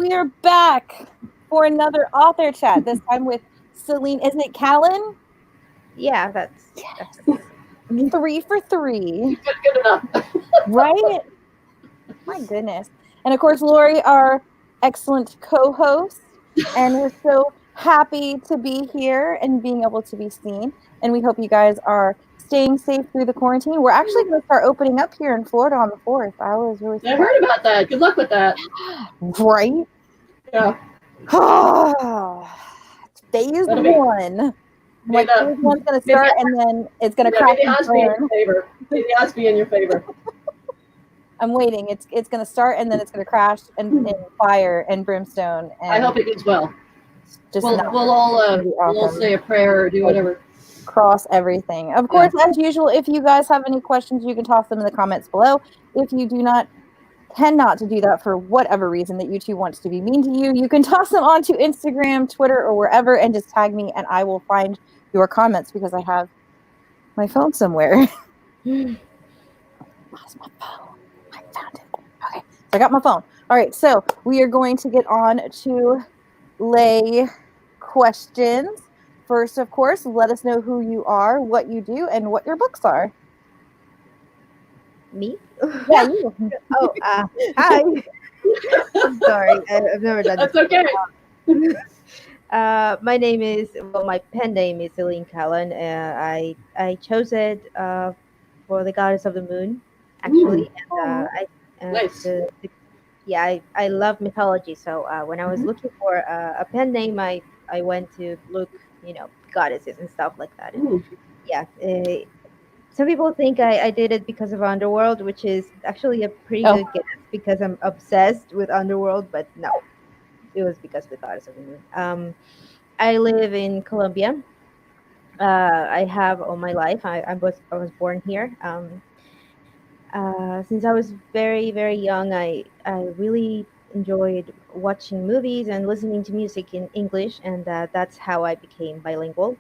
we are back for another author chat, this time with Selene. Isn't it Kallan? Yeah, that's 3 for 3. Good enough. Right? My goodness. And of course, Lori, our excellent co-host. And we're so happy to be here and being able to be seen. And we hope you guys are staying safe through the quarantine. We're actually going to start opening up here in Florida on the 4th. I was really I heard about that. Good luck with that. Right? Yeah. Phase That'll be- 1. Like, phase 1's going to maybe- start, and then it's going to crash Maybe and odds be in your burn. favor. Maybe odds be in your favor. I'm waiting. It's going to start, and then it's going to crash and fire and brimstone. And I hope it goes well. just We'll all say a prayer or do whatever. Cross everything. Of course, as usual, if you guys have any questions, you can toss them in the comments below. If you cannot to do that for whatever reason that YouTube wants to be mean to you, you can toss them onto Instagram, Twitter, or wherever, and just tag me, and I will find your comments because I have my phone somewhere. Lost my phone. I found it. Okay, so I got my phone. All right, so we are going to get on to lay questions. First, of course, let us know who you are, what you do, and what your books are. me. Yeah, you. Oh, hi. I'm sorry, I've never done this. That's okay. My name is my pen name is Selene Kallan. I chose it for the Goddess of the Moon, actually. And, Nice. I love mythology. So when I was looking for a pen name, I went to look, goddesses and stuff like that. And, some people think I did it because of Underworld, which is actually a pretty good guess because I'm obsessed with Underworld, but no, it was because of the Goddess of the Moon. I live in Colombia. I have all my life. I was born here. Since I was very, very young, I really enjoyed watching movies and listening to music in English, and that's how I became bilingual,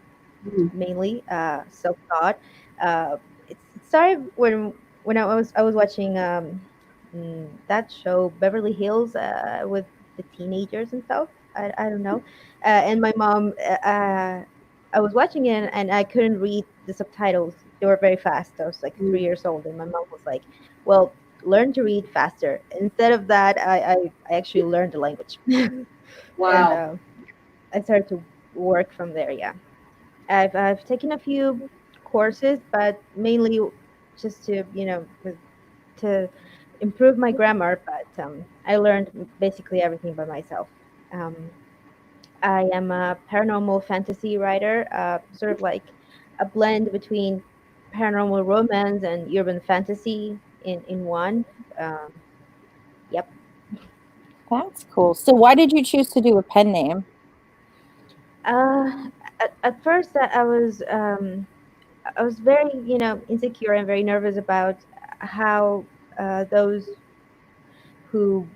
mainly self-taught. It started when I was watching that show Beverly Hills with the teenagers and stuff. I don't know, and my mom. I was watching it and I couldn't read the subtitles. They were very fast. I was like 3 years old, and my mom was like, "Well, learn to read faster." Instead of that, I actually learned the language. Wow. And I started to work from there. Yeah, I've taken a few courses, but mainly just to to improve my grammar. But I learned basically everything by myself. I am a paranormal fantasy writer, sort of like a blend between paranormal romance and urban fantasy in one. Yep. That's cool. So why did you choose to do a pen name? At first, I was very insecure and very nervous about how those who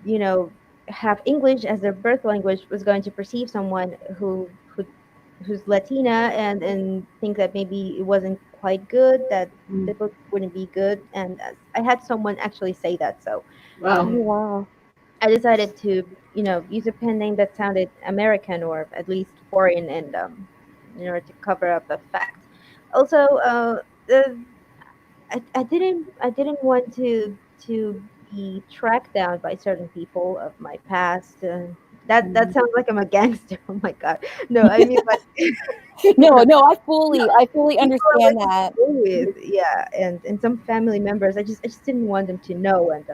have English as their birth language was going to perceive someone who's Latina and think that maybe it wasn't quite good, that the book wouldn't be good. And I had someone actually say that. So Wow. I decided to, use a pen name that sounded American or at least foreign, and in order to cover up the fact. Also, I didn't want to be tracked down by certain people of my past. That sounds like I'm a gangster. Oh my god! No, I mean, but No, I fully understand that. with and some family members, I just didn't want them to know, and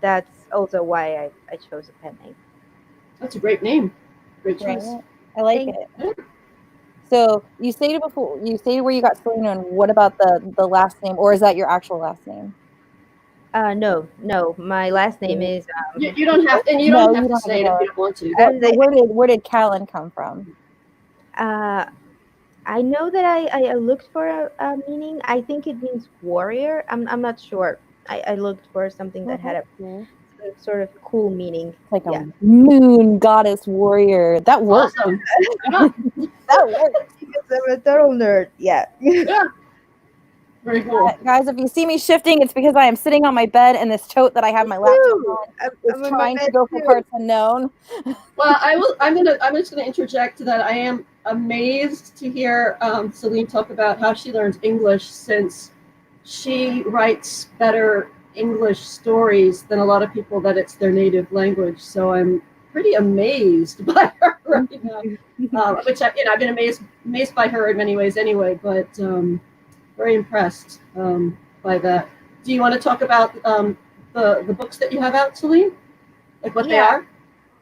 that's also why I chose a pen name. That's a great name. Great choice. Right? I like it. So you stated before, where you got Selene, and what about the last name, or is that your actual last name? No, my last name is. You don't have, and you don't have to say it if you don't want to. Where did Kallan come from? I know that I looked for a meaning. I think it means warrior. I'm not sure. I looked for something that had a sort of cool meaning. Like a moon goddess warrior. That works. Awesome. That works. Because I'm a total nerd. Yeah. Very cool. Guys, if you see me shifting, it's because I am sitting on my bed and this tote that I have my laptop on is trying to go for parts unknown. Well, I'm just gonna interject that I am amazed to hear Selene talk about how she learns English, since she writes better English stories than a lot of people that it's their native language. So I'm pretty amazed by her right now. Which I've been amazed by her in many ways anyway, but very impressed by that. Do you want to talk about the books that you have out, Selene? Like what they are?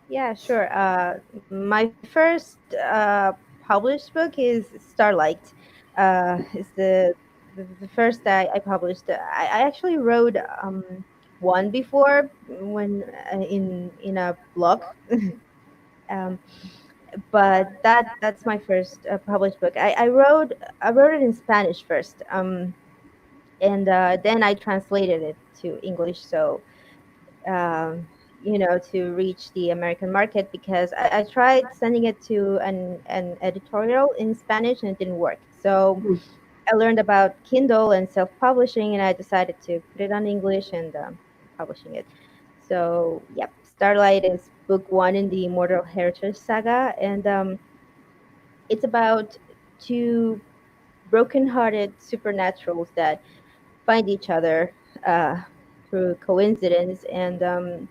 Yeah, sure. My first published book is Starlight. It's the first I published. I actually wrote one before when in a blog. um, but that's my first published book. I wrote it in Spanish first, and then I translated it to English. So to reach the American market, because I tried sending it to an editorial in Spanish and it didn't work. So I learned about Kindle and self-publishing, and I decided to put it on English and publishing it. So, yep, Starlight is book one in the Immortal Heritage saga, and it's about two broken-hearted supernaturals that find each other uh, through coincidence, and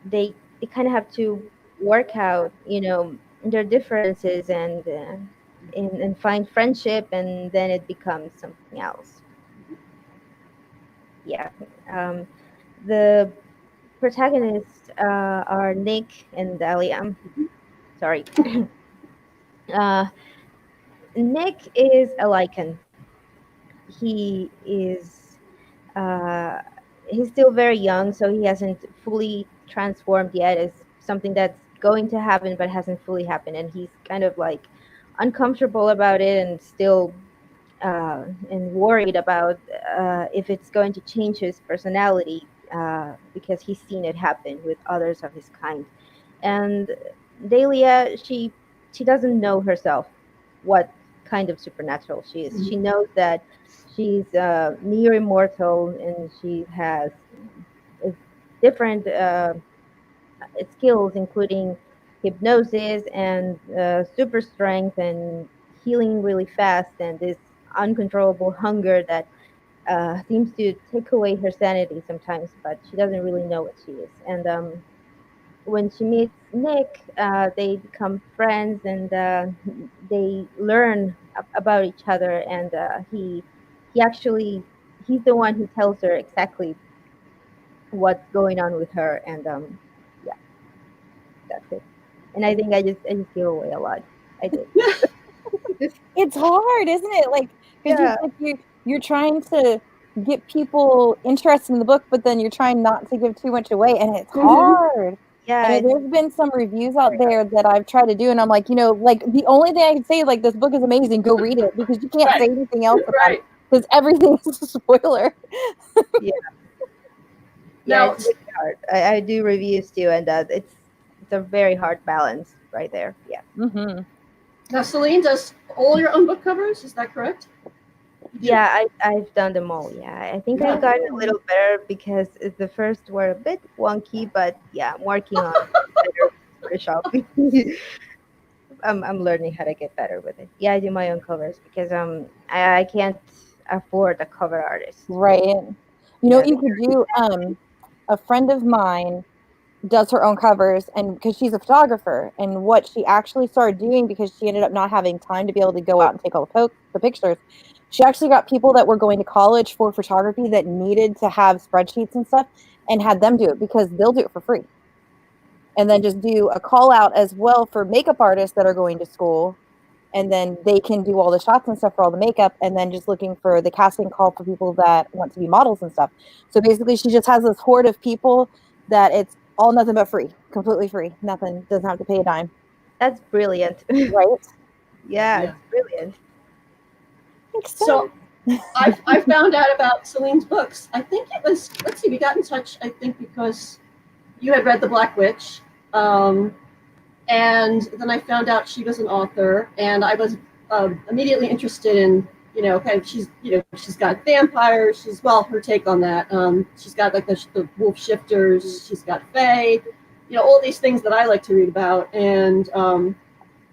they kind of have to work out, their differences and find friendship, and then it becomes something else. Yeah. Um, the protagonists are Nick and Dahlia. Sorry. uh, Nick is a lichen. He is uh, he's still very young, so he hasn't fully transformed yet. It's something that's going to happen but hasn't fully happened, and he's kind of like uncomfortable about it and still and worried about if it's going to change his personality, because he's seen it happen with others of his kind. And Dahlia, she doesn't know herself what kind of supernatural she is. She knows that she's near immortal, and she has uh, different skills, including hypnosis and super strength and healing really fast, and this uncontrollable hunger that seems to take away her sanity sometimes, but she doesn't really know what she is. And when she meets Nick, they become friends, and they learn about each other. And he actually he's the one who tells her exactly what's going on with her. And yeah, that's it. And I think I just gave away a lot. I did. It's hard, isn't it? Like, because Yeah. you're trying to get people interested in the book, but then you're trying not to give too much away, and it's hard. Yeah, I mean, there's been some reviews out there that I've tried to do, and I'm like, like the only thing I can say, like, this book is amazing. Go read it, because you can't say anything else about it, because everything is a spoiler. Yeah. Yeah, it's really hard. I do reviews too, and it's a very hard balance right there. Yeah. Mm-hmm. Now, Selene does all your own book covers. Is that correct? Yeah, I've done them all. Yeah, I think I've gotten a little better, because the first were a bit wonky, but yeah, I'm working on better Photoshop. I'm learning how to get better with it. Yeah, I do my own covers because I can't afford a cover artist. Right. You know what you could do? A friend of mine does her own covers, and because she's a photographer, and what she actually started doing, because she ended up not having time to be able to go out and take all the pictures, she actually got people that were going to college for photography that needed to have spreadsheets and stuff, and had them do it, because they'll do it for free. And then just do a call out as well for makeup artists that are going to school, and then they can do all the shots and stuff for all the makeup, and then just looking for the casting call for people that want to be models and stuff. So basically, she just has this horde of people that it's all nothing but free, completely free. Nothing, doesn't have to pay a dime. That's brilliant. Right? Yeah, it's brilliant. So I found out about Selene's books. I think it was, let's see, we got in touch, I think, because you had read The Black Witch. And then I found out she was an author, and I was immediately interested in kind of she's got vampires. Her take on that. She's got like the wolf shifters. She's got fae. All these things that I like to read about. And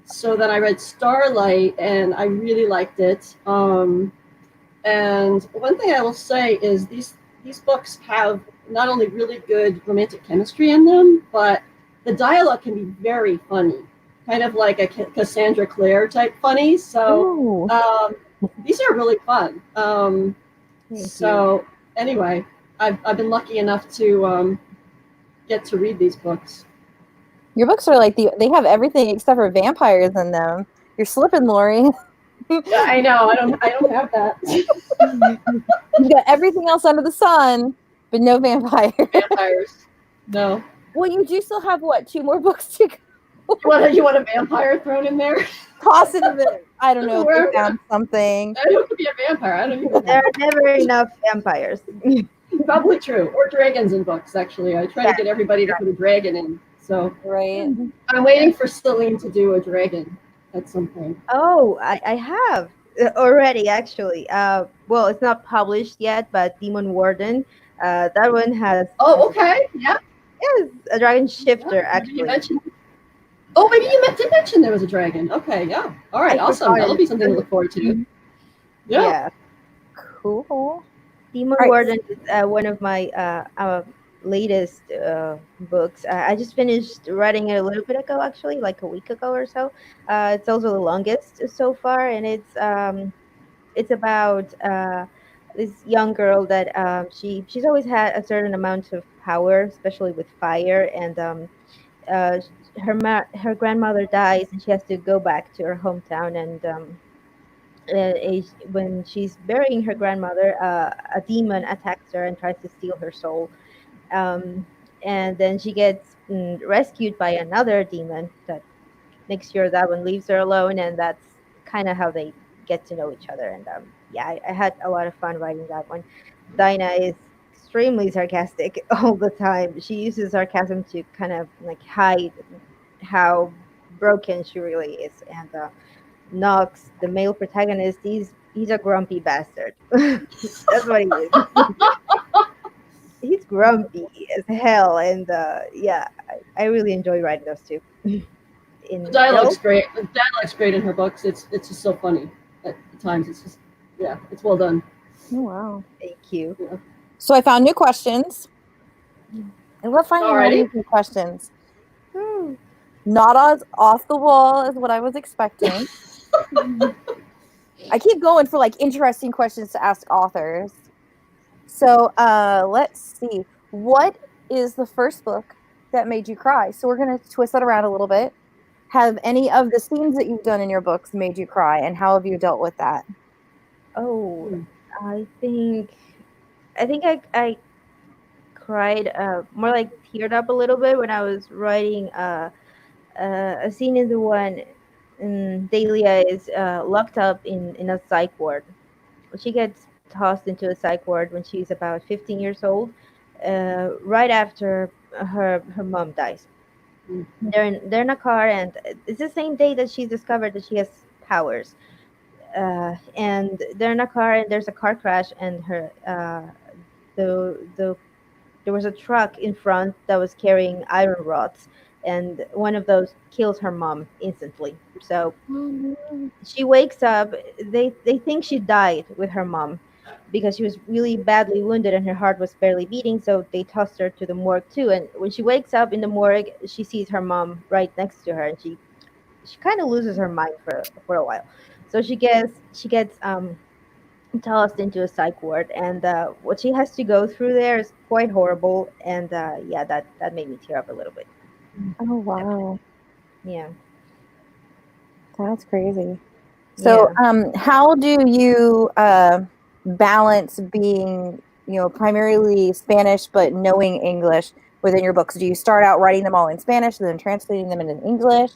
so then I read Starlight, and I really liked it. And one thing I will say is these books have not only really good romantic chemistry in them, but the dialogue can be very funny, kind of like a Cassandra Clare type funny. So these are really fun. So anyway, I've been lucky enough to get to read these books. Your books are like they have everything except for vampires in them. You're slipping, Lori. Yeah, I know. I don't have that. You got everything else under the sun, but no vampires. Vampires. No. Well, you do still have what, 2 more books to go? You want a vampire thrown in there? Toss it in there. I don't know. If they found something. Who could be a vampire? I don't even. There are never enough vampires. Probably true. Or dragons in books. Actually, I try to get everybody to put a dragon in. So right. I'm waiting for Selene to do a dragon at some point. Oh, I have already actually. Well, it's not published yet, but Demon Warden. That one has. Oh, okay. Yeah. Yes, a dragon shifter Yeah, actually. maybe you did mention there was a dragon. Okay. Yeah. All right. Awesome. That'll be something to look forward to. Yeah. Cool. Demon Warden is one of my latest books. I just finished writing it a little bit ago, actually, like a week ago or so. It's also the longest so far, and it's about this young girl that she's always had a certain amount of power, especially with fire, and her grandmother dies, and she has to go back to her hometown, and when she's burying her grandmother, a demon attacks her and tries to steal her soul. And then she gets rescued by another demon that makes sure that one leaves her alone, and that's kind of how they get to know each other. And I had a lot of fun writing that one. Dinah is extremely sarcastic all the time. She uses sarcasm to kind of like hide how broken she really is. And Knox, the male protagonist, he's a grumpy bastard. That's what he is. He's grumpy as hell, and I really enjoy writing those two. The dialogue's great. The dialogue's great in her books. It's just so funny at times. It's just it's well done. Oh, wow. Thank you. Yeah. So I found new questions. I love finding all these new questions. Not as off the wall as what I was expecting. I keep going for like interesting questions to ask authors. So let's see. What is the first book that made you cry? So we're going to twist that around a little bit. Have any of the scenes that you've done in your books made you cry, and how have you dealt with that? Oh, I think I cried more like teared up a little bit when I was writing a scene in the one Dahlia is locked up in a psych ward. She gets tossed into a psych ward when she's about 15 years old, right after her mom dies. They're in a car, and it's the same day that she's discovered that she has powers. And they're in a car, and there's a car crash, and her there was a truck in front that was carrying iron rods, and one of those kills her mom instantly. So she wakes up. They think she died with her mom because she was really badly wounded and her heart was barely beating. So they tossed her to the morgue too. And when she wakes up in the morgue, she sees her mom right next to her, and she kind of loses her mind for a while. So she gets tossed into a psych ward, and what she has to go through there is quite horrible. And that made me tear up a little bit. Oh wow. Yeah. That's crazy. So how do you balance being, primarily Spanish but knowing English within your books? Do you start out writing them all in Spanish and then translating them into English?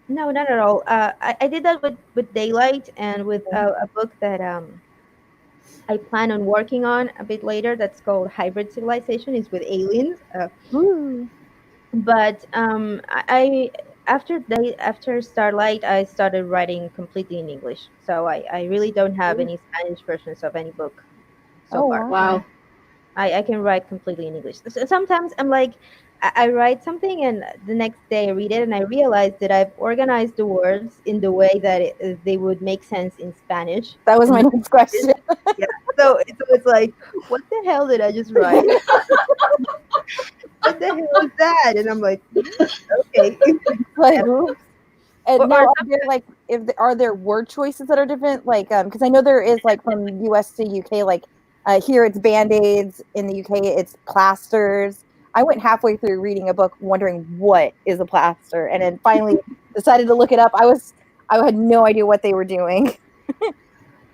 No, not at all. I did that with Daylight and with a book that I plan on working on a bit later. That's called Hybrid Civilization. It's with aliens. But I after Starlight, I started writing completely in English. So I really don't have any Spanish versions of any book so Oh, far. wow. Wow. I can write completely in English. Sometimes I'm like, I write something and the next day I read it and I realize that I've organized the words in the way that they would make sense in Spanish. That was And my not next question. yeah. So it's like, what the hell did I just write? What the hell is that? And I'm like, okay. Like, oops. And now, Or are there like, are there word choices that are different? Like, because I know there is like from US to UK, like here it's band-aids, in the UK it's plasters. I went halfway through reading a book wondering what is a plaster, and then finally decided to look it up. I had no idea what they were doing.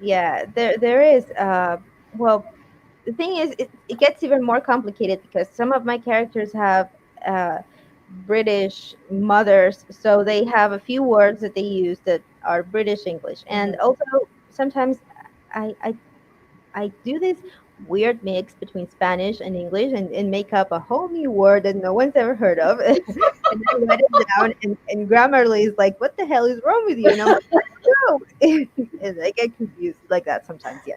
yeah, there is. Well, the thing is, it gets even more complicated because some of my characters have uh, British mothers, so they have a few words that they use that are British English, and also sometimes I I, I do this weird mix between Spanish and English and make up a whole new word that no one's ever heard of, and I write it down, and Grammarly is like, "What the hell is wrong with you?" And I'm like, "I don't know," and I get confused like that sometimes. Yeah.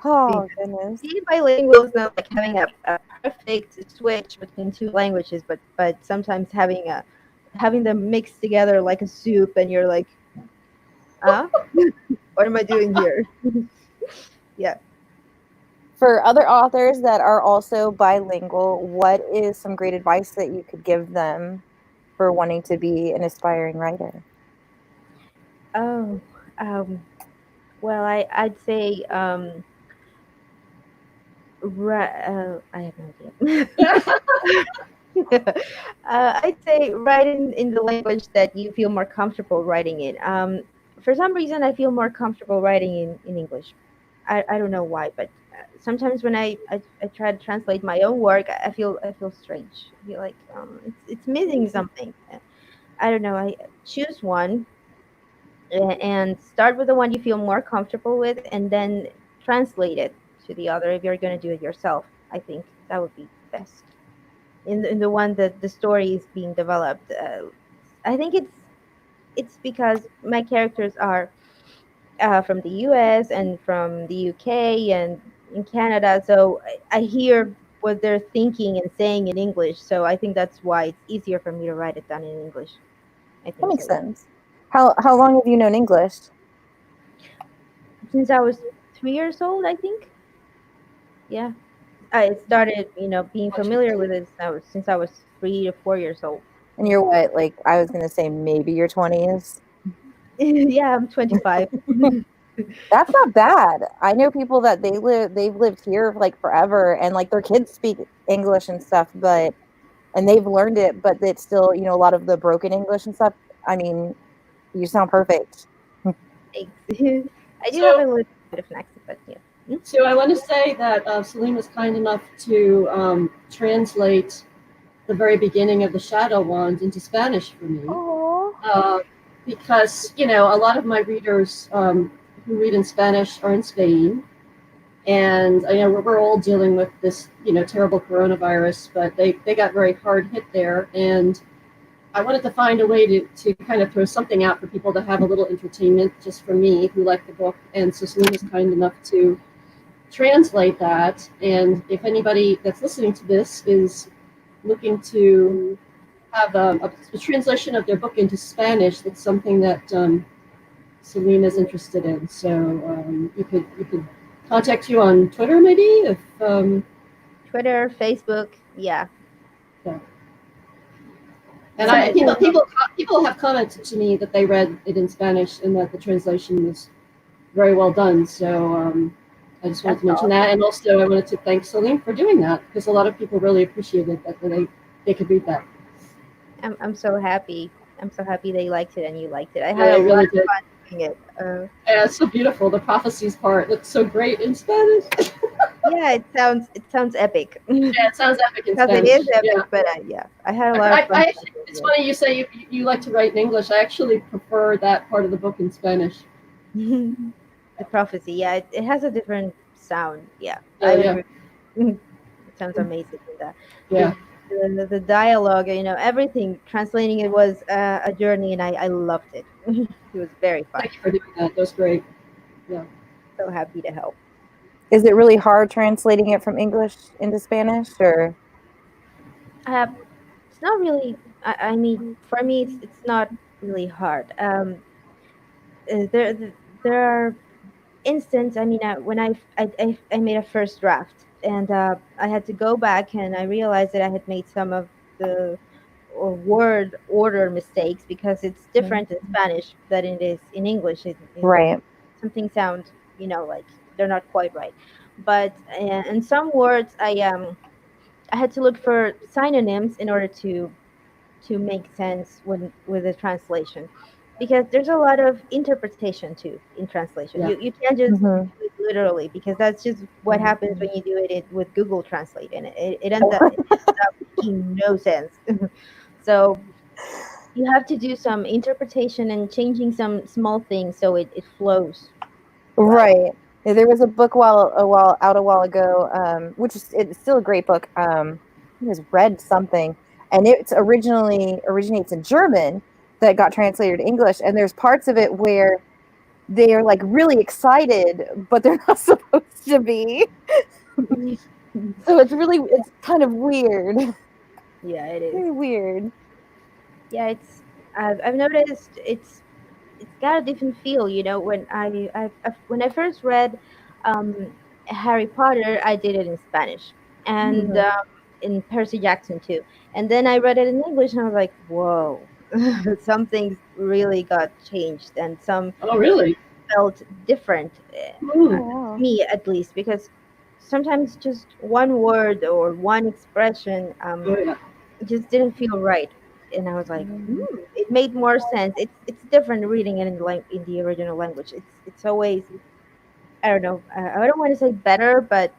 Oh goodness. Being bilingual is not like having a perfect switch between two languages, but sometimes having them mixed together like a soup, and you're like, what am I doing here? Yeah. For other authors that are also bilingual, what is some great advice that you could give them for wanting to be an aspiring writer? Oh, well, I'd say I have no idea. I'd say write in the language that you feel more comfortable writing in. For some reason, I feel more comfortable writing in English. I don't know why, but sometimes when I try to translate my own work, I feel strange. I feel like it's missing something. I don't know. I choose one and start with the one you feel more comfortable with, and then translate it to the other if you're going to do it yourself. I think that would be best in the one that the story is being developed. I think it's because my characters are from the US and from the UK and in Canada, so I hear what they're thinking and saying in English. So I think that's why it's easier for me to write it down in English. I That think so. makes sense. How long have you known English? Since I was 3 years old, I think. Yeah, I started, being familiar with it since I was 3 to 4 years old. And you're what, like I was gonna say maybe your 20s? Yeah, I'm 25. That's not bad. I know people that they've lived here like forever and like their kids speak English and stuff, but and they've learned it, but it's still, a lot of the broken English and stuff. I mean, you sound perfect. Thanks. I do have So, a little bit of an accent, but yeah. Hmm? so I want to say that Selene was kind enough to translate the very beginning of the Shadow Wand into Spanish for me. Oh, Uh, because, a lot of my readers who read in Spanish are in Spain. And I know we're all dealing with this, terrible coronavirus, but they got very hard hit there. And I wanted to find a way to kind of throw something out for people to have a little entertainment just for me who like the book. And so Celine was kind enough to translate that. And if anybody that's listening to this is looking to have a translation of their book into Spanish, that's something that Celine is interested in. So you could contact you on Twitter maybe if Twitter, Facebook, yeah. yeah. And something people have commented to me that they read it in Spanish and that the translation was very well done. So I just wanted That's to mention that, and also I wanted to thank Celine for doing that because a lot of people really appreciated that they could read that. I'm so happy. I'm so happy they liked it and you liked it. I Yeah, had a they lot really of did. fun doing it. Yeah, it's so beautiful. The prophecies part looks so great in Spanish. Yeah, it sounds epic. Yeah, it sounds epic in Because it Spanish. is Yeah. epic, but yeah, I had a lot of fun. It's funny you say you like to write in English. I actually prefer that part of the book in Spanish. The prophecy, yeah, it has a different sound. Yeah, I Yeah, agree. It sounds amazing. yeah. the dialogue, everything. Translating it was a journey, and I loved it. It was very fun. Thank you for doing that. That was great. Yeah. So happy to help. Is it really hard translating it from English into Spanish, or? Uh, it's not really. I mean, for me, it's not really hard. There are instances. I mean, when I made a first draft, and I had to go back, and I realized that I had made some of the or word order mistakes because it's different in Spanish than it is in English. Right. Something sound, like they're not quite right. But in some words, I had to look for synonyms in order to make sense when with the translation, because there's a lot of interpretation too in translation. Yeah. You can't just Mm-hmm. do it literally, because that's just what happens when you do it with Google Translate, and it ends up making no sense. So you have to do some interpretation and changing some small things so it flows well. Right. Yeah, there was a book a while ago, which is it's still a great book. It was Read Something, and it's originates in German that got translated to English, and there's parts of it where they are like really excited, but they're not supposed to be. So it's kind of weird. Yeah, it is. Very weird. Yeah, I've noticed it's got a different feel. When when I first read um, Harry Potter, I did it in Spanish, and Mhm. in Percy Jackson too. And then I read it in English, and I was like, whoa, some things really got changed, and some Oh, really? felt different, Hmm. Oh wow. me at least, because sometimes just one word or one expression Oh, yeah. just didn't feel right. And I was like, Mm. it made more sense. It's different reading it in in the original language. It's always, I don't know, I don't want to say better, but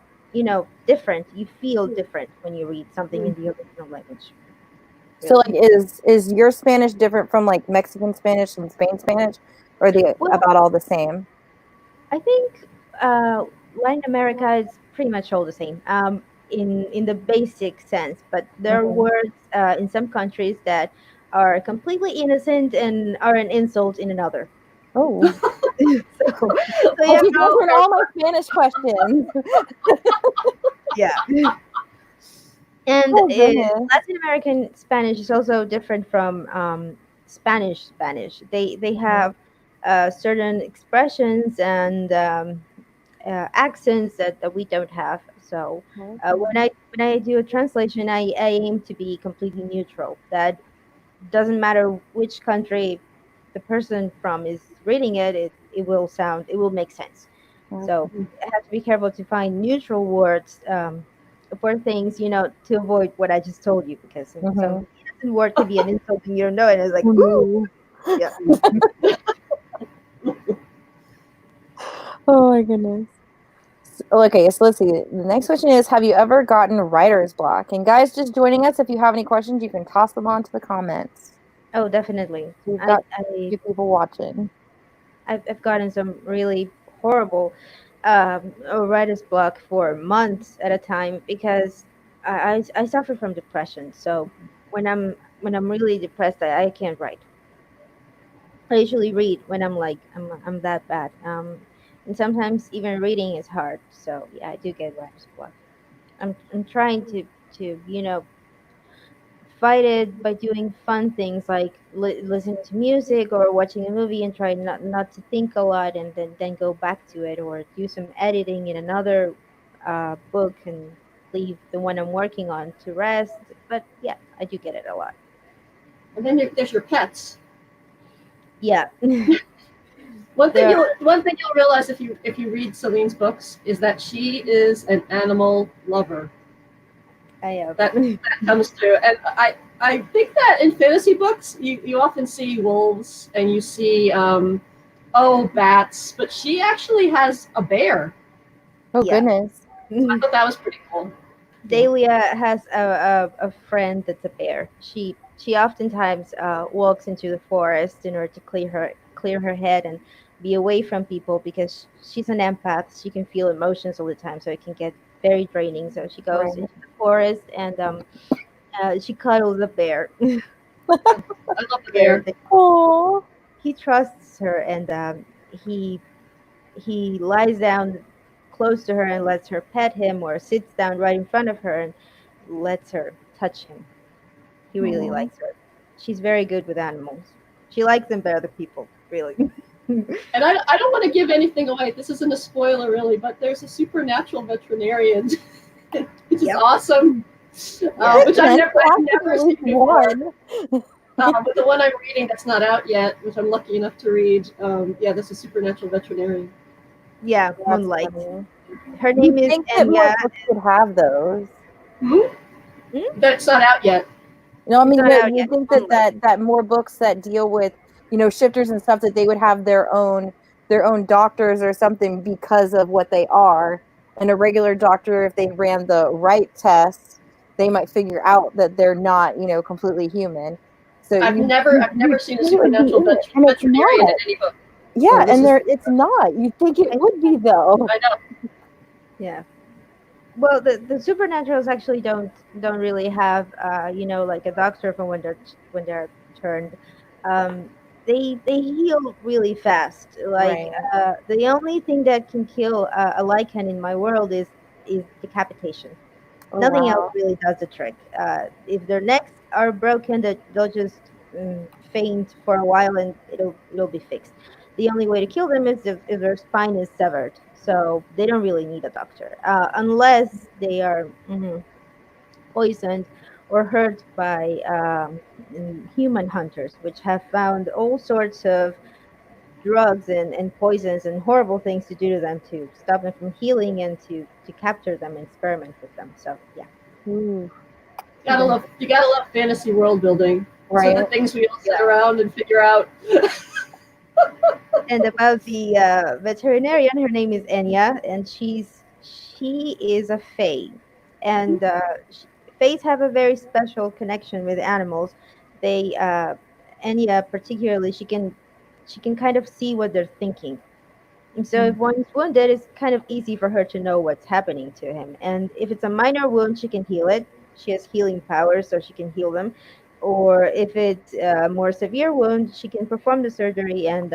different. You feel different when you read something in the original language. So Really. like is your Spanish different from like Mexican Spanish and Spain Spanish, or are they Well, about all the same? I think Latin America is pretty much all the same, in the basic sense, but there are Mhm. words in some countries that are completely innocent and are an insult in another. Oh, So you I have keep to be answering all my careful. Spanish questions. Yeah. And Oh goodness. Latin American Spanish is also different from Spanish Spanish. They have certain expressions and accents that we don't have. So when I do a translation, I aim to be completely neutral. That doesn't matter which country the person from is reading it, it will make sense. So Okay. I have to be careful to find neutral words for things, to avoid what I just told you, because some Mhm. innocent word could be an insult and you don't know it. And it's like, Oh, ooh, no. yeah. Oh my goodness. Okay, so let's see. The next question is, have you ever gotten writer's block? And guys, just joining us, if you have any questions, you can toss them onto the comments. Oh, definitely. So we've got a I few people watching. I've gotten some really horrible writer's block for months at a time, because I suffer from depression. So when I'm really depressed, I can't write. I usually read when I'm like I'm that bad. And sometimes even reading is hard. So yeah, I do get writer's block. I'm trying to fight it by doing fun things like listening to music or watching a movie, and try not to think a lot, and then go back to it, or do some editing in another book and leave the one I'm working on to rest. But yeah, I do get it a lot. And then there's your pets. Yeah. There. One thing you'll realize if you read Celine's books is that she is an animal lover. I have. That comes through, and I think that in fantasy books you often see wolves and you see bats, but she actually has a bear. Oh Yeah. goodness. So I thought that was pretty cool. Yeah. Dahlia has a friend that's a bear. She oftentimes walks into the forest in order to clear her head and be away from people, because she's an empath. She can feel emotions all the time, so it can get very draining. So she goes Right. into the forest, and She cuddles a bear, I love the bear. and Oh, he trusts her, and he lies down close to her and lets her pet him, or sits down right in front of her and lets her touch him. He really oh. likes her. She's very good with animals. She likes them better than people, really. And I don't want to give anything away. This isn't a spoiler, really, but there's a supernatural veterinarian, which is Yep. awesome. Yeah. Which Then I've never at least seen before. one. But the one I'm reading that's not out yet, which I'm lucky enough to read, yeah, this is supernatural veterinarian. Yeah, That's Moonlight. funny. Her You name is think that more Enya. books would have those? Hmm? Hmm? That's not out yet. No, I It's mean, not no, out you yet. think that, Moonlight. that more books that deal with, shifters and stuff, that they would have their own doctors or something because of what they are. And a regular doctor, if they ran the right tests, they might figure out that they're not, completely human. So I've never you seen a think it would be supernatural in it, and it's veterinarian in not. any book. Yeah, So this and is it's not. You think it I, would be though. I know. yeah. Well, the supernaturals actually don't really have like a doctor from when they're turned. Um, they heal really fast. Like Right. the only thing that can kill a lichen in my world is decapitation. Oh Nothing else wow. really does the trick. If their necks are broken, they'll just faint for a while and it'll be fixed. The only way to kill them is if their spine is severed. So they don't really need a doctor unless they are poisoned or hurt by human hunters, which have found all sorts of drugs and poisons and horrible things to do to them to stop them from healing and to capture them and experiment with them. So yeah. Ooh, You gotta love fantasy world building. These are right. the things we all sit Yeah. around and figure out. And about the veterinarian, her name is Enya, and she is a fae, and faes have a very special connection with animals. They Enya particularly, she can kind of see what they're thinking. And so if one is wounded, it's kind of easy for her to know what's happening to him. And if it's a minor wound, she can heal it. She has healing powers, so she can heal them. Or if it's a more severe wound, she can perform the surgery and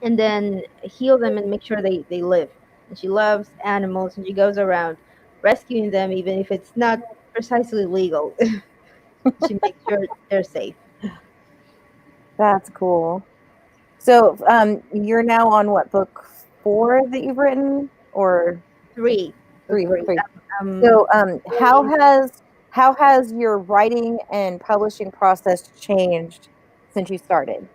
then heal them and make sure they live. And she loves animals and she goes around rescuing them, even if it's not precisely legal. She makes sure they're safe. That's cool. So, you're now on what, book 4 that you've written, or Three, book three? Book three. three. Um, So, how has your writing and publishing process changed since you started?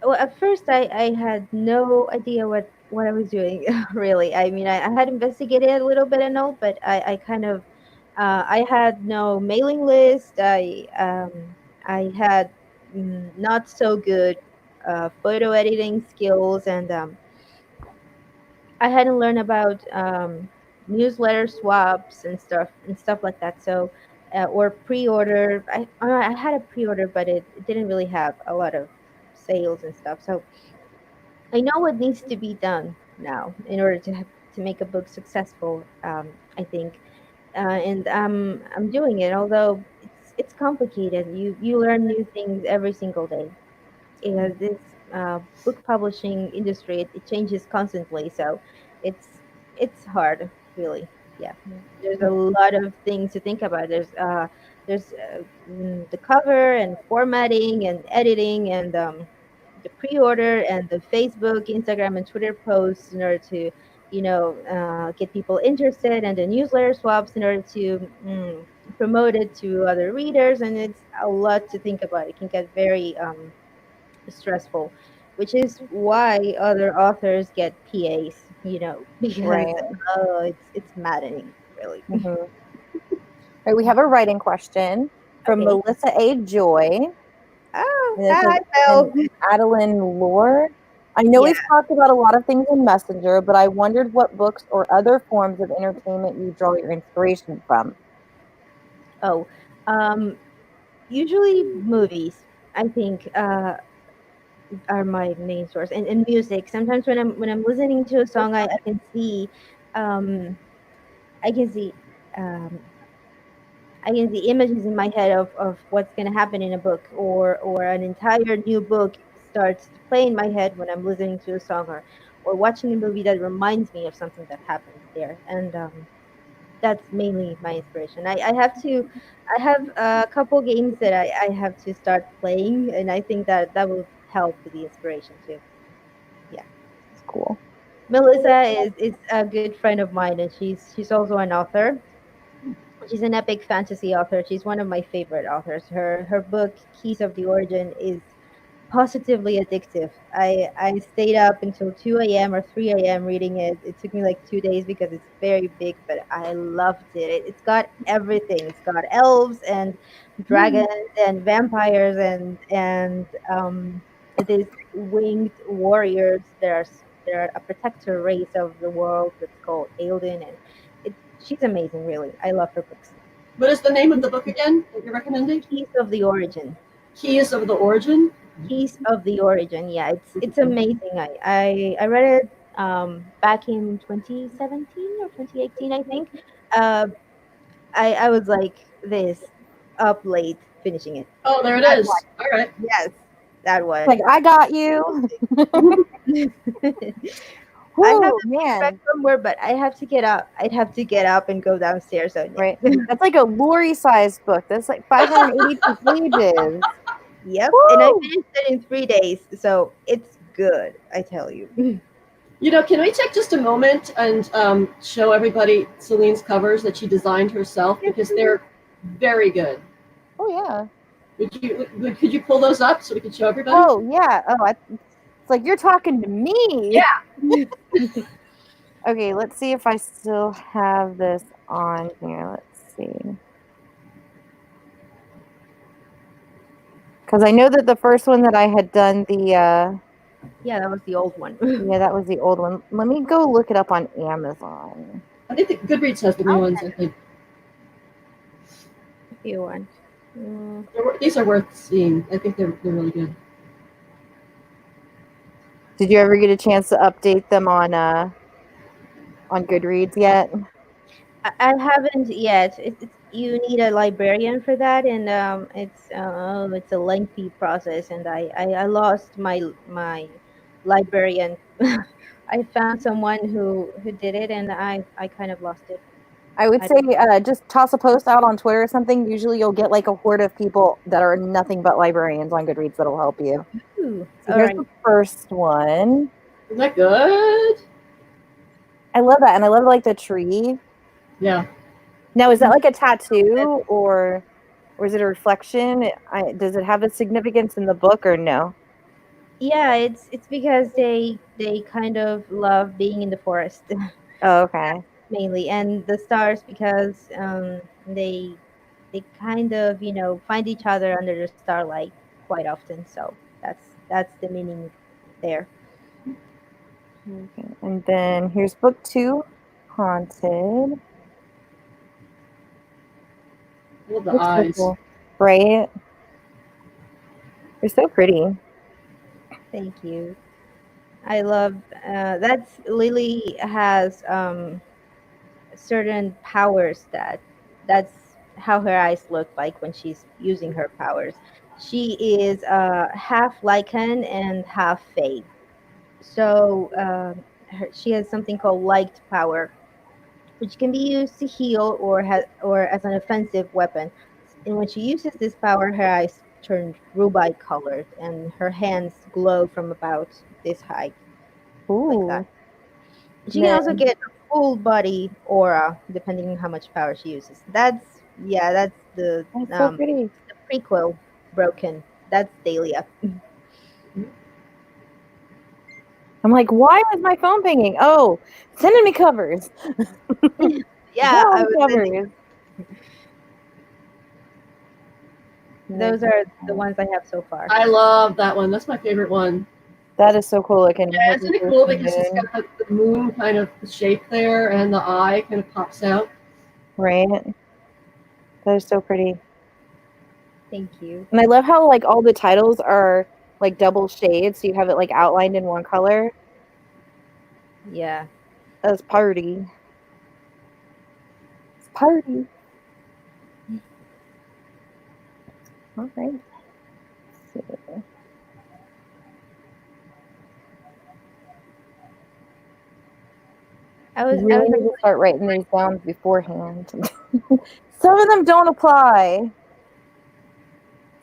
well, at first I had no idea what I was doing really. I mean, I had investigated a little bit and all, but I kind of I had no mailing list. I had not so good photo editing skills, and I hadn't learned about newsletter swaps and stuff like that. So, or pre-order. I had a pre-order, but it didn't really have a lot of sales and stuff. So I know what needs to be done now in order to make a book successful. I think, and I'm doing it. Although it's complicated. You learn new things every single day. This book publishing industry, it changes constantly, so it's it's hard, really. Yeah, there's a lot of things to think about. There's the cover and formatting and editing and the pre-order and the Facebook, Instagram, and Twitter posts in order to get people interested, and the newsletter swaps in order to promote it to other readers. And it's a lot to think about. It can get very stressful, which is why other authors get PAs, because Right. it's maddening, really. Mhm. Right, we have a writing question from Okay. Melissa A. Joy, Oh, and it says, hi, Belle. and Adeline Lore. I know Yeah. we've talked about a lot of things in Messenger, but I wondered what books or other forms of entertainment you draw your inspiration from. Oh, um, usually movies. I think are my main source, and music. Sometimes when I'm listening to a song, I can see, um, I can see. Um, I get the images in my head of what's going to happen in a book, or an entire new book starts to play in my head when I'm listening to a song, or watching a movie that reminds me of something that happened there. And that's mainly my inspiration. I have a couple games that I have to start playing, and I think that that will help with the inspiration too. Yeah. It's cool. Melissa is a good friend of mine, and she's also an author. She's an epic fantasy author. She's one of my favorite authors. Her book Keys of the Origin is positively addictive. I stayed up until 2 a.m. or 3 a.m. reading it. It took me like 2 days because it's very big, but I loved it. It's got everything. It's got elves and dragons and vampires and these winged warriors. They're a protector race of the world that's called Eildon, and she's amazing. Really, I love her books. What is the name of the book again that you're recommending? Keys of the Origin. Keys of the Origin? Keys of the Origin. Yeah, it's amazing. I read it back in 2017 or 2018, I think. Uh, I was like this, up late finishing it. Oh, there it That is. one. All right. Yes, that one. Like, I got you. I have Whoo, to be back man. somewhere, but I have to get up. I'd have to get up and go downstairs. So yeah. Right. That's like a Lori-sized book. That's like 582 pages. Yep. Woo! And I finished it in 3 days, so it's good. I tell you. You know, can we take just a moment and show everybody Celine's covers that she designed herself, because they're very good. Oh, yeah. Could you pull those up so we can show everybody? Oh, yeah. Oh, it's like you're talking to me. Yeah. Okay, let's see if I still have this on here. Let's see. Because I know that the first one that I had done Yeah, that was the old one. yeah, that was the old one. Let me go look it up on Amazon. I think that Goodreads has the new ones. I think If you want. Mm. these are worth seeing. I think they're really good. Did you ever get a chance to update them on Goodreads yet? I haven't yet. You need a librarian for that, and it's a lengthy process. And I lost my librarian. I found someone who did it, and I kind of lost it. I would I say just toss a post out on Twitter or something. Usually you'll get like a horde of people that are nothing but librarians on Goodreads that'll help you. Ooh, So all here's right. the first one. Isn't that good? I love that. And I love like the tree. Yeah. Now, is that like a tattoo or is it a reflection? Does it have a significance in the book or no? Yeah, it's because they kind of love being in the forest. Oh, okay. Mainly, and the stars because they kind of find each other under the starlight quite often. So that's the meaning there. Okay. And then here's book 2, Haunted. I love the Looks so eyes. cool. Right? They're so pretty. Thank you. I love that's Lily has certain powers that's how her eyes look like when she's using her powers. She is half lichen and half fae. So she has something called liked power, which can be used to heal or as an offensive weapon. And when she uses this power, her eyes turn ruby colored and her hands glow from about this height, like Ooh. that. She can also Then, get a full body aura depending on how much power she uses. That's the that's so pretty. the prequel broken. That's Dahlia. I'm like, why was my phone pinging? Oh, sending me covers. Yeah, I Wow, was covers. those are the ones I have so far. I love that one. That's my favorite one. That is so cool looking. Yeah, isn't it cool because it's got the moon kind of shape there and the eye kind of pops out? Right? That is so pretty. Thank you. And I love how like all the titles are like double shades, so you have it like outlined in one color. Yeah. That's party. It's party. All right. Let's see. You I really was need to start writing these down beforehand. Some of them don't apply.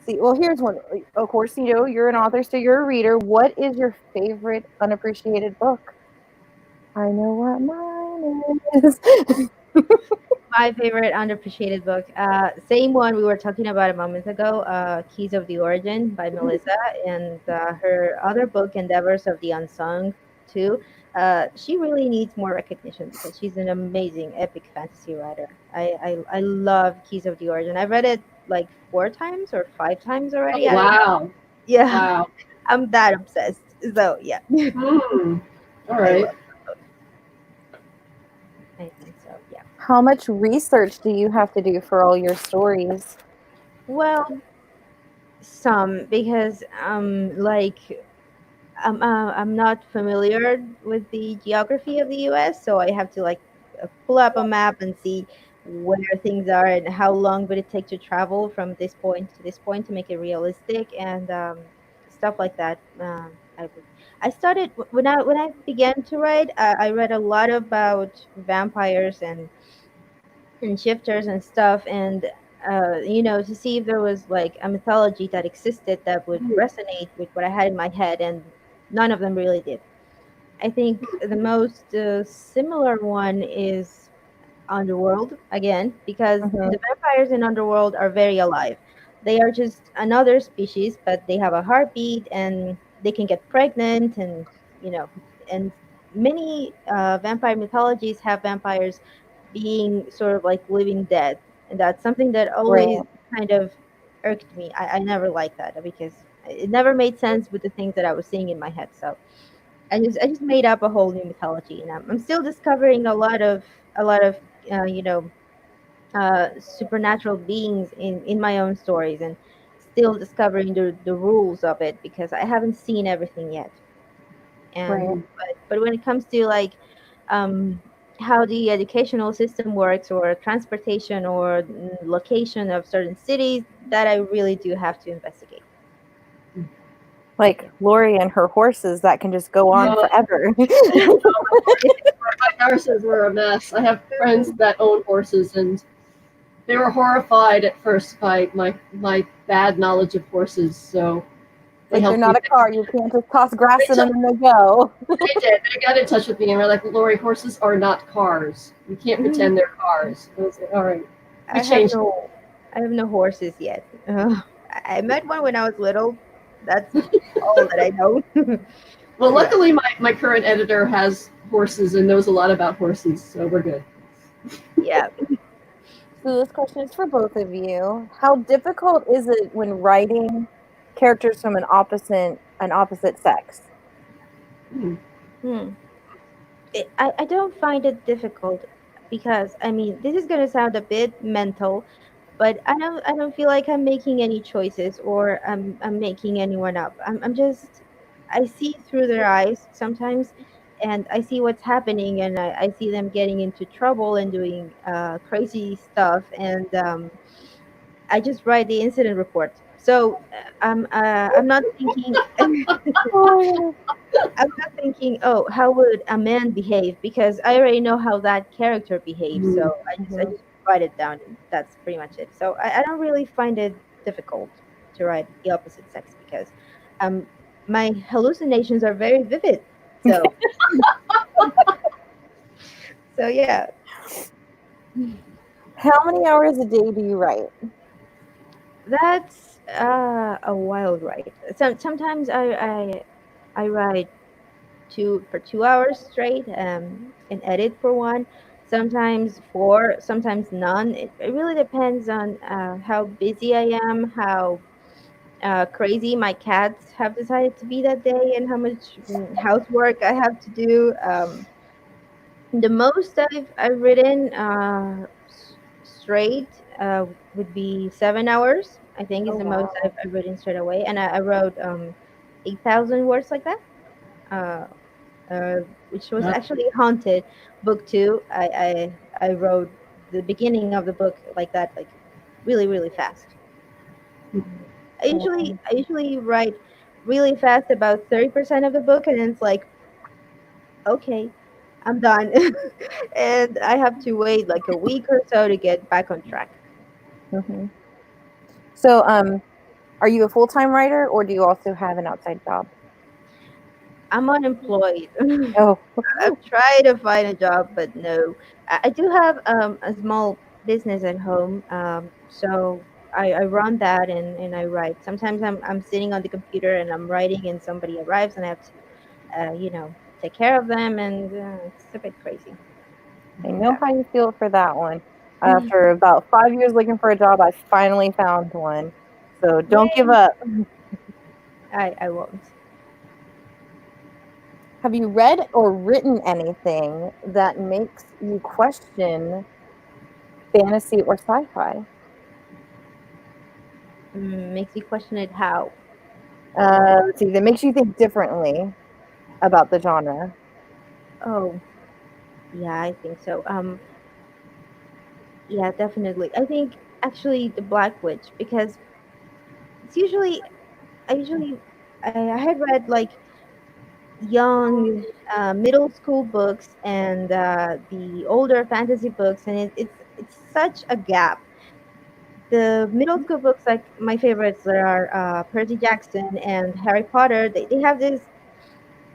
See, well, here's one. Of course, you're an author, so you're a reader. What is your favorite unappreciated book? I know what mine is. my favorite underappreciated book. Same one we were talking about a moment ago. Keys of the Origin by Melissa, and her other book, Endeavors of the Unsung, too. She really needs more recognition because she's an amazing epic fantasy writer. I love Keys of the Origin. I've read it like 4 times or 5 times already. Oh, I don't know. wow. Yeah, Wow. I'm that obsessed. So yeah, Hmm. All I right. love. I think so. Yeah. How much research do you have to do for all your stories? Well, some because like I'm not familiar with the geography of the U.S., so I have to like pull up a map and see where things are and how long would it take to travel from this point to this point to make it realistic and stuff like that. I started when I began to write. I read a lot about vampires and shifters and stuff, and to see if there was like a mythology that existed that would resonate with what I had in my head, and none of them really did. I think the most similar one is Underworld again, because Mm-hmm. the vampires in Underworld are very alive. They are just another species, but they have a heartbeat and they can get pregnant, and you know, and many vampire mythologies have vampires being sort of like living dead, and that's something that Right. always kind of irked me. I never liked that because it never made sense with the things that I was seeing in my head. So I just made up a whole new mythology, and I'm still discovering a lot of uh, you know supernatural beings in my own stories, and still discovering the rules of it because I haven't seen everything yet. And Right. but when it comes to like um, how the educational system works or transportation or location of certain cities, that I really do have to investigate. Like Lori and her horses that can just go on Oh, forever. my horses were a mess. I have friends that own horses, and they were horrified at first by my bad knowledge of horses. So they Like they're helped me not a fix car. You can't just toss grass it. in them and they go. They did. They got in touch with me and were like, "Lori, horses are not cars. You can't pretend they're cars." I was like, "All right, we I have changed." no, I have no horses yet. I met one when I was little. That's all that I know. Well, Yeah. luckily, my current editor has horses and knows a lot about horses, so we're good. Yeah. So this question is for both of you. How difficult is it when writing characters from an opposite sex? Hmm. Hmm. I don't find it difficult because I mean this is gonna sound a bit mental, but I don't feel like I'm making any choices or I'm making anyone up. I'm just I see through their eyes sometimes, and I see what's happening, and I see them getting into trouble and doing crazy stuff, and I just write the incident report. So I'm not thinking. Oh, I'm not thinking, oh, how would a man behave? Because I already know how that character behaves. Hmm. So I mhm. just write it down, and that's pretty much it. So I don't really find it difficult to write the opposite sex because um, my hallucinations are very vivid. So yeah, How many hours a day do you write? that's a wild ride. Sometimes I write 2 hours straight and edit for one, sometimes four, sometimes none. It really depends on how busy I am, how crazy my cats have decided to be that day, and how much housework I have to do. The most I've written straight would be 7 hours. I think is Oh the most wow. I've written straight away, and I wrote 8,000 words like that. Uh, uh, which was Yeah. actually Haunted book two. I wrote the beginning of the book like that, like really really fast. I usually write really fast about 30% of the book, and then it's like, okay, I'm done. And I have to wait like a week or so to get back on track. Hmm. So, are you a full-time writer or do you also have an outside job? I'm unemployed. Oh, I've tried to find a job, but no. I do have a small business at home, so I run that, and I write. Sometimes I'm sitting on the computer and I'm writing, and somebody arrives, and I have to, take care of them, and it's a bit crazy. I know how you feel for that one. After about 5 years looking for a job, I finally found one. So don't give Yay! up. I won't. Have you read or written anything that makes you question fantasy or sci-fi? Makes me question it how. Let's see, that makes you think differently about the genre. Oh, yeah, I think so. Yeah, definitely. I think actually the Black Witch, because it's usually I usually I had read like young middle school books and the older fantasy books, and it's such a gap. The middle school books, like my favorites, there are Percy Jackson and Harry Potter. They have this,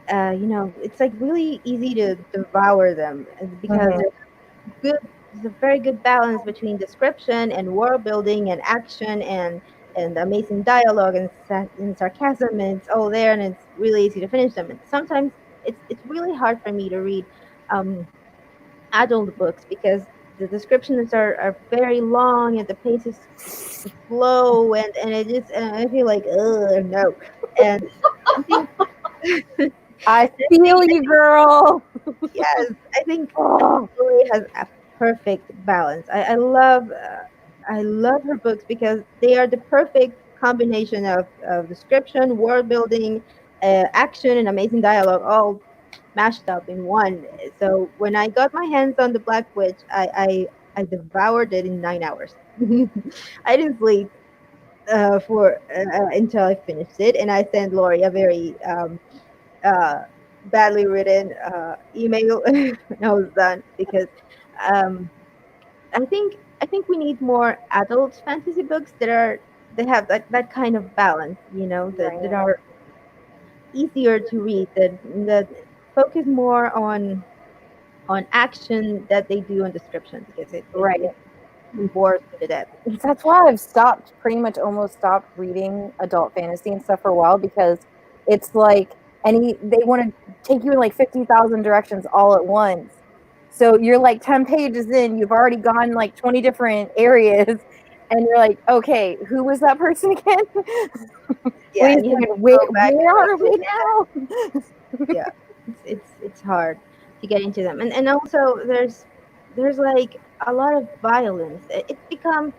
it's like really easy to devour them because Hmm. good there's a very good balance between description and world building and action and amazing dialogue and sarcasm, and it's all there, and it's really easy to finish them. And sometimes it's really hard for me to read um, adult books because the descriptions are very long and the pace is slow, and it just and I feel like, no. And I think I I think feel you, girl. Yes, I think Oh, Lily has a perfect balance. I love her books because they are the perfect combination of description, world building, action, and amazing dialogue, all mashed up in one. So when I got my hands on the Black Witch, I devoured it in 9 hours. I didn't sleep for until I finished it, and I sent Lori a very uh, badly written email when I was done because um, I think we need more adult fantasy books that have that kind of balance, that right, are easier to read, that focus more on action that they do on description because right. it bores me to death. That's why I've stopped, pretty much almost stopped reading adult fantasy and stuff for a while because it's like they want to take you in like 50,000 directions all at once. So you're like 10 pages in, you've already gone like 20 different areas, and you're like, okay, who was that person again? Yeah, Wait a and you have second, to where, go back and where are we reread. now? Yeah, it's hard to get into them, and also there's like a lot of violence. It's become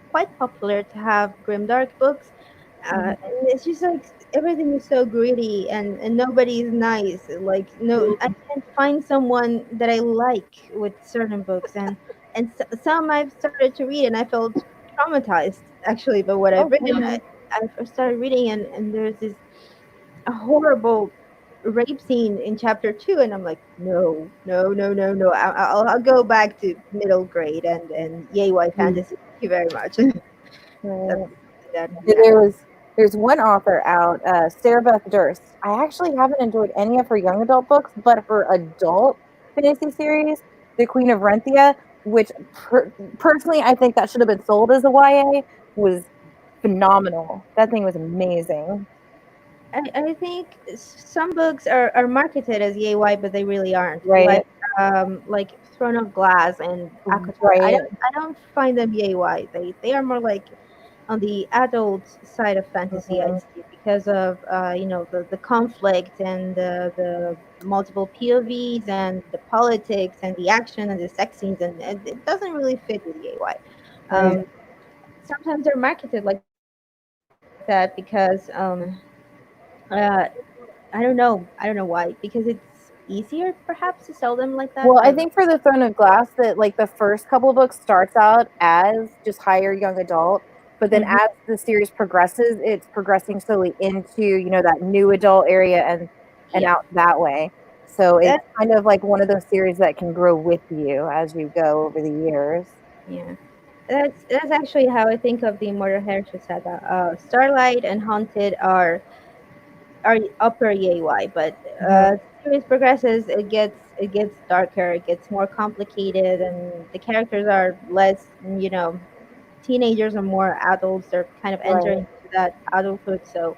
quite popular to have grimdark books. And it's just like everything is so gritty, and nobody is nice. Like, no, I can't find someone that I like with certain books, and some I've started to read, and I felt traumatized actually by what I've Oh, read. I started reading, and there's this a horrible rape scene in chapter 2, and I'm like, no, no, no, no, no. I'll go back to middle grade and yay white fantasy. Thank you very much. That's right. something that, yeah. There's one author out, Sarah Beth Durst. I actually haven't enjoyed any of her young adult books, but her adult fantasy series, The Queen of Renthia, which personally I think that should have been sold as a YA, was phenomenal. That thing was amazing. I think some books are marketed as EAY, but they really aren't. Right, Like Throne of Glass and Akatar. I right. don't I don't find them EAY. They are more like on the adult side of fantasy, I'd Mhm. say, because of the conflict and the multiple POVs and the politics and the action and the sex scenes, and it doesn't really fit with EAY. Right. Um, Sometimes they're marketed like that because I don't know why, because it's easier perhaps to sell them like that, Well, I but think for the Throne of Glass that like the first couple of books starts out as just higher young adult, but then Mhm. as the series progresses, it's progressing slowly into, you know, that new adult area and Yeah, out that way. So it's that kind of like one of those series that can grow with you as you go over the years. yeah. That's actually how I think of the Immortal Heritage Saga. Starlight and Haunted are upper EAY, but Mhm. series progresses, it gets darker, it gets more complicated, and the characters are less, teenagers or more adults. They're kind of Right. entering into that adulthood. So,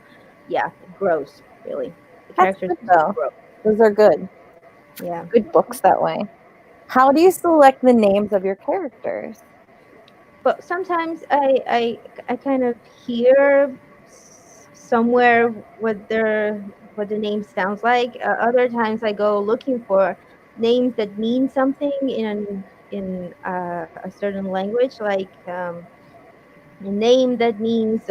yeah, it grows really. The That's characters good though. grow. Those are good. Yeah. Good books that way. How do you select the names of your characters? But sometimes I kind of hear somewhere what the name sounds like. Other times I go looking for names that mean something in a certain language, like a name that means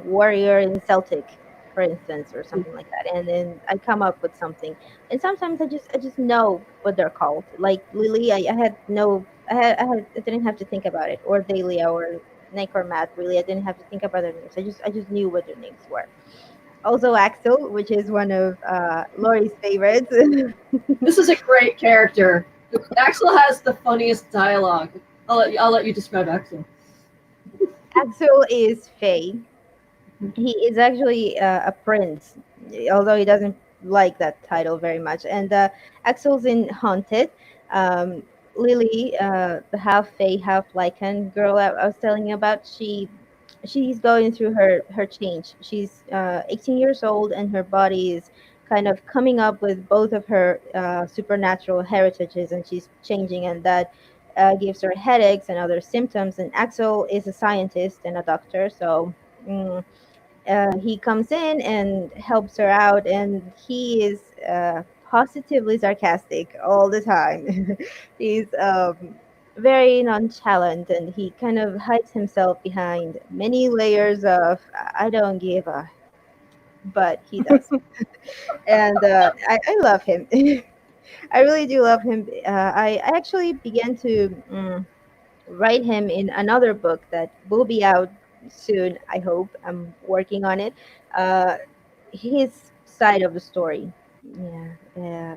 warrior in Celtic, for instance, or something like that. And then I come up with something. And sometimes I just know what they're called. Like Lily, I had no I didn't have to think about it. Or Dahlia or Nick or Matt, really. I didn't have to think about their names. I just knew what their names were. Also Axel, which is one of Lori's favorites. This is a great character. Axel has the funniest dialogue. I'll let you describe Axel. Axel is Faye. He is actually a prince, although he doesn't like that title very much. And Axel's in Haunted. Um, Lily, the half Fae, half Lycan girl I was telling you about, she's going through her change. She's 18 years old, and her body is kind of coming up with both of her supernatural heritages, and she's changing, and that gives her headaches and other symptoms. And Axel is a scientist and a doctor, so. He comes in and helps her out, and he is positively sarcastic all the time. He's very nonchalant, and he kind of hides himself behind many layers of I don't give a, but he does. And I love him. I really do love him. I actually began to write him in another book that will be out soon. I hope. I'm working on it. Uh, his side of the story. Yeah,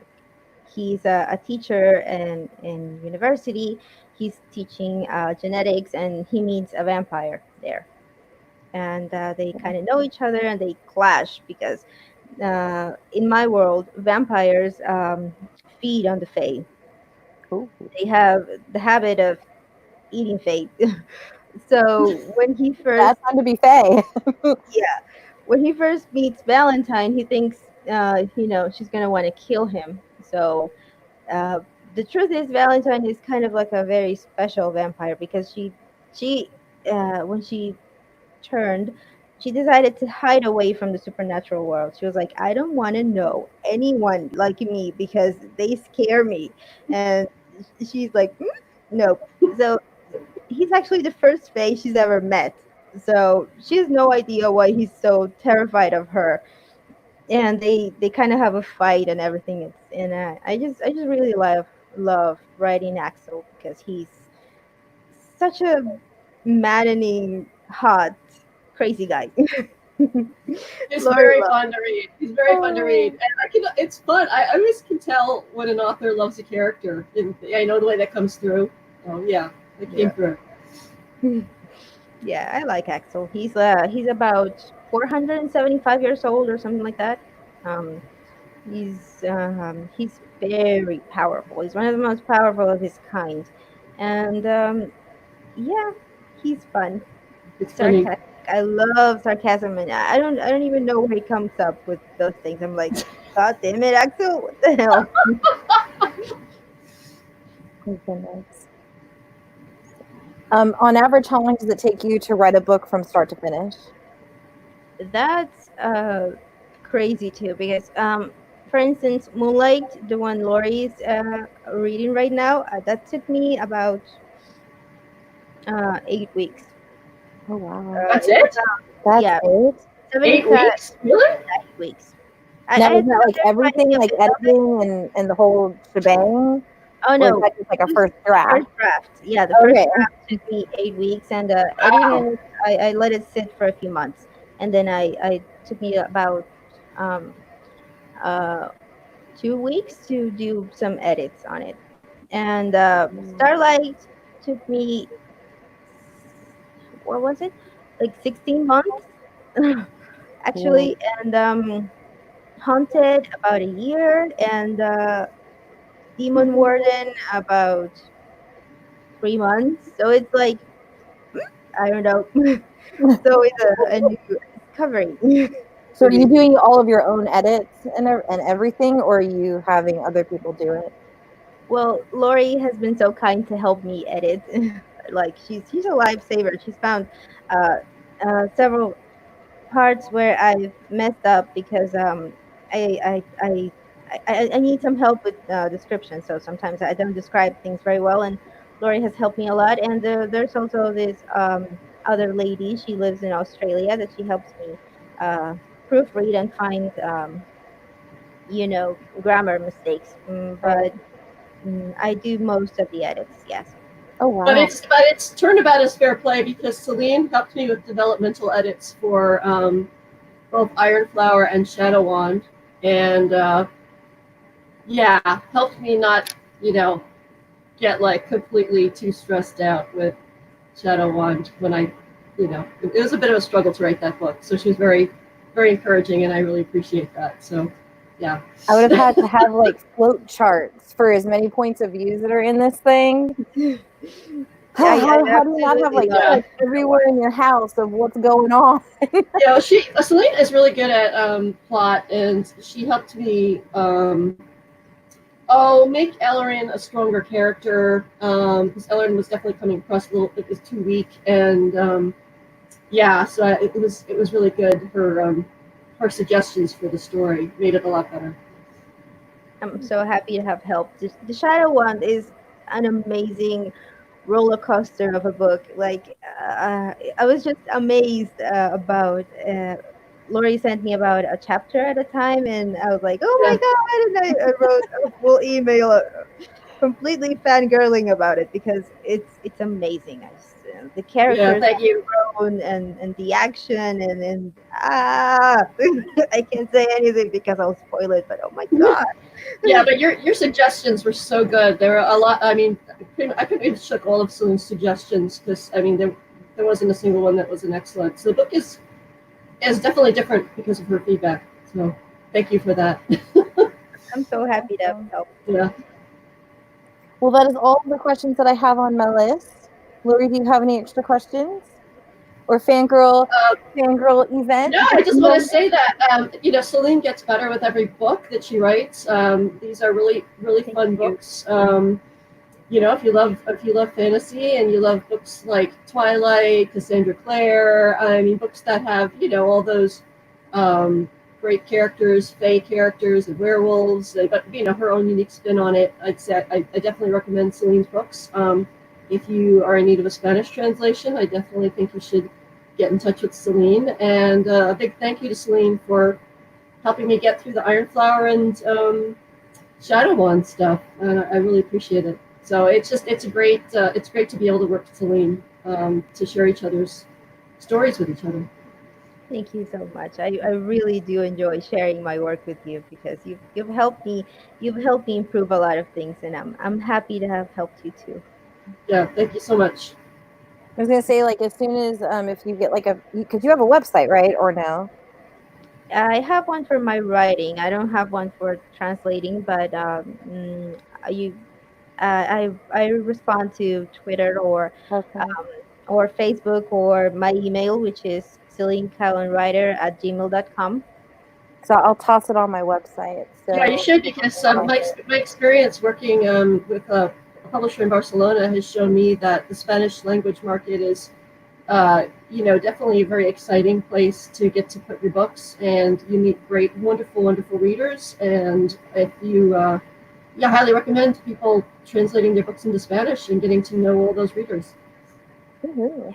he's a teacher in university. He's teaching genetics, and he meets a vampire there, and they kind of know each other, and they clash because in my world, vampires feed on the fae. Ooh. They have the habit of eating fae. So when he Bad first, time to be Faye. yeah, when he first meets Valentine, he thinks, she's gonna want to kill him. So uh, the truth is, Valentine is kind of like a very special vampire because when she turned, she decided to hide away from the supernatural world. She was like, I don't want to know anyone like me because they scare me. And she's like, nope. So he's actually the first Fae she's ever met. So she has no idea why he's so terrified of her. And they kind of have a fight and everything. I just really love writing Axel because he's such a maddening, hot, crazy guy. It's Lori very loves. fun to read. He's very fun to read, and it's fun. I always can tell when an author loves a character, and I know the way that comes through. Oh yeah, it came Yeah. through. Yeah, I like Axel. He's about 475 years old or something like that. Um, he's very powerful. He's one of the most powerful of his kind, and yeah, he's fun, It's funny. sarcastic. I love sarcasm, and I don't even know where he comes up with those things. I'm like, God damn it, Axel, what the hell? Oh, goodness. On average, how long does it take you to write a book from start to finish? That's crazy too, because for instance, Moonlight, the one Lori's reading right now, that took me about 8 weeks. Oh wow, That's It's it. about, that's yeah, it. 8 75 weeks, really? 8 weeks. Now I is had that some like very everything, funny like bits of it. editing and the whole shebang? Oh Or is no, that just like a this first draft? first draft. Yeah, the first Okay. draft took me 8 weeks, and Wow. editing it, I let it sit for a few months, and then I took me about um, uh, 2 weeks to do some edits on it, and Starlight took me, what was it, like 16 months actually, and Haunted about a year, and Demon Warden about 3 months. So it's like, I don't know. So it's a new discovery So for are you me. doing all of your own edits and everything, or are you having other people do it? Well, Lori has been so kind to help me edit. Like she's a lifesaver. She's found uh, several parts where I've messed up because I I I. I need some help with description, so sometimes I don't describe things very well, and Lori has helped me a lot. And there's also this other lady. She lives in Australia that she helps me uh, proofread and find grammar mistakes. But I do most of the edits. Yes. Oh But wow. it's turnabout as fair play because Selene helped me with developmental edits for both Iron Flower and Shadow Wand, and yeah, helped me not get like completely too stressed out with Shadow Wand when it was a bit of a struggle to write that book. So she was very, very encouraging, and I really appreciate that. So, yeah. I would have had to have like float charts for as many points of views that are in this thing. I How do you not have absolutely like love Yeah. charts everywhere in your house of what's going on? Selena is really good at plot, and she helped me make Ellerin a stronger character because Ellerin was definitely coming across a little bit was too weak, and yeah, so it was really good. Her suggestions for the story made it a lot better. I'm so happy to have helped. The Shadow One is an amazing roller coaster of a book. Like I was just amazed about. Lori sent me about a chapter at a time, and I was like, "Oh my Yeah, god!" And I wrote a full email, completely fangirling about it because it's amazing. The yeah. characters Thank you. have grown, and the action, and I can't say anything because I'll spoil it. But oh my god. Yeah, but your suggestions were so good. There were a lot. I mean, I couldn't even check all of Selene's suggestions because I mean there wasn't a single one that wasn't excellent. So the book is definitely different because of her feedback. So thank you for that. I'm so happy to have helped. Yeah. Well, that is all the questions that I have on my list. Lori, do you have any extra questions or fangirl event? No, I just want to say that Selene gets better with every book that she writes. These are really really Thank fun you. books. If you love fantasy and you love books like Twilight, Cassandra Clare, I mean books that have all those um, great characters, fae characters, and werewolves, but her own unique spin on it. I'd say I definitely recommend Celine's books. If you are in need of a Spanish translation, I definitely think you should get in touch with Selene. And a big thank you to Selene for helping me get through the Iron Flower and Shadow Wand stuff. I really appreciate it. So it's great to be able to work with Selene to share each other's stories with each other. Thank you so much. I really do enjoy sharing my work with you because you've helped me improve a lot of things, and I'm happy to have helped you too. Yeah, thank you so much. I was gonna say, like, as soon as if you get like because you have a website, right? Or no? I have one for my writing. I don't have one for translating, but you I respond to Twitter Okay. or Facebook or my email, which is selenekallanwriter@gmail.com. So I'll toss it on my website. Yeah, you So should because my experience working with a publisher in Barcelona has shown me that the Spanish language market is definitely a very exciting place to get to put your books, and you meet great, wonderful, wonderful readers. And if you, yeah, highly recommend people translating their books into Spanish and getting to know all those readers. all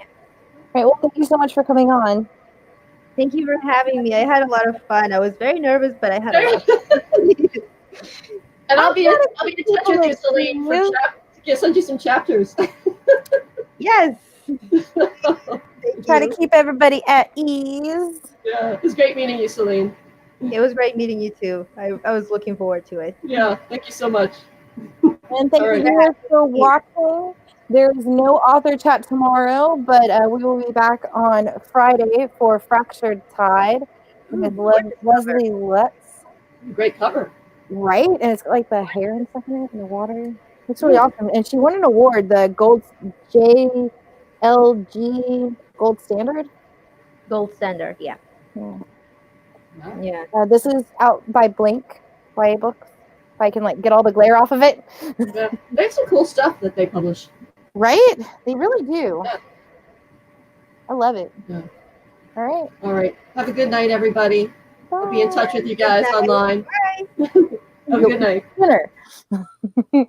right. Well, thank you so much for coming on. Thank you for having me. I had a lot of fun. I was very nervous, but I had a lot of fun. And I'll be in touch keep with you, people Selene, for you. send you some chapters. Yes. Thank Try to you. keep everybody at ease. Yeah, it's great meeting you, Selene. It was great meeting you too. I was looking forward to it. Yeah, thank you so much. And thank All right. you viewers for watching. There's no author chat tomorrow, but we will be back on Friday for Fractured Tide with Leslie Lutz. Great cover. Right? And it's got like the hair and stuff in it in the water. It's really awesome. And she won an award, the Gold JLG Gold Standard. Gold standard, yeah. Yeah. Yeah. This is out by Blink YA Books. If I can like get all the glare off of it. Yeah, they have some cool stuff that they publish. Right? They really do. Yeah. I love it. Yeah. All right. All right. Have a good night, everybody. I'll be in touch with you guys Good night. online. Bye. Have a good night. Dinner.